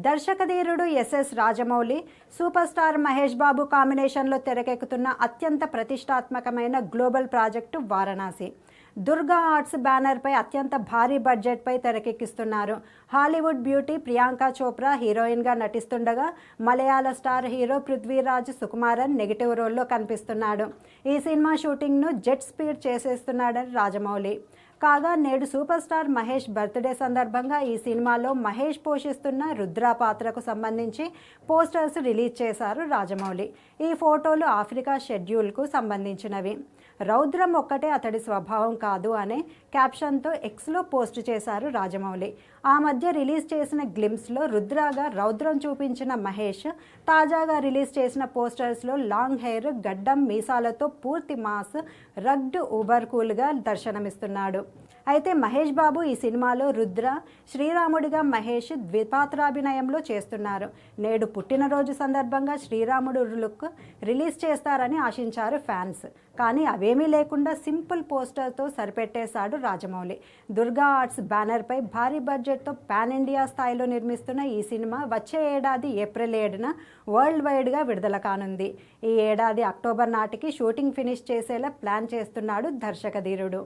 దర్శకధీరుడు S S Rajamouli, super star Mahesh Babu కాంబినేషన్లో తెరకెక్కుతున్న అత్యంత ప్రతిష్టాత్మకమైన global project Varanasi. Durga arts బ్యానర్పై అత్యంత భారీ బడ్జెట్పై తెరకెక్కిస్తున్నారు. హాలీవుడ్ బ్యూటీ ప్రియాంక చోప్రా హీరోయిన్గా నటిస్తుండగా, Malayala star hero Prithviraj Sukumaran negative రోల్లో కనిపిస్తున్నాడు. ఈ సినిమా షూటింగ్ను జెట్ స్పీడ్ చేసేస్తున్నాడని రాజమౌళి. కాగా నేడు సూపర్ స్టార్ మహేష్ బర్త్డే సందర్భంగా ఈ సినిమాలో మహేష్ పోషిస్తున్న రుద్ర పాత్రకు సంబంధించి పోస్టర్స్ రిలీజ్ చేశారు రాజమౌళి. ఈ ఫోటోలు ఆఫ్రికా షెడ్యూల్కు సంబంధించినవి. రౌద్రం ఒక్కటే అతడి స్వభావం కాదు అనే క్యాప్షన్తో ఎక్స్లో పోస్ట్ చేశారు రాజమౌళి. ఆ మధ్య రిలీజ్ చేసిన గ్లిమ్స్లో రుద్రాగా రౌద్రం చూపించిన మహేష్ తాజాగా రిలీజ్ చేసిన పోస్టర్స్లో లాంగ్ హెయిర్, గడ్డం, మీసాలతో పూర్తి మాస్, రగ్డ్, ఊబర్ కూల్గా దర్శనమిస్తున్నాడు. అయితే మహేష్ బాబు ఈ సినిమాలో రుద్ర, శ్రీరాముడిగా మహేష్ ద్విపాత్రాభినయంలో చేస్తున్నారు. నేడు పుట్టినరోజు సందర్భంగా శ్రీరాముడు లుక్ రిలీజ్ చేస్తారని ఆశించారు ఫ్యాన్స్. కానీ అవేమీ లేకుండా సింపుల్ పోస్టర్తో సరిపెట్టేశాడు రాజమౌళి. దుర్గా ఆర్ట్స్ బ్యానర్పై భారీ బడ్జెట్తో పాన్ ఇండియా స్థాయిలో నిర్మిస్తున్న ఈ సినిమా వచ్చే ఏడాది ఏప్రిల్ 7న వరల్డ్ వైడ్గా విడుదల కానుంది. ఈ ఏడాది అక్టోబర్ నాటికి షూటింగ్ ఫినిష్ చేసేలా ప్లాన్ చేస్తున్నాడు దర్శకధీరుడు.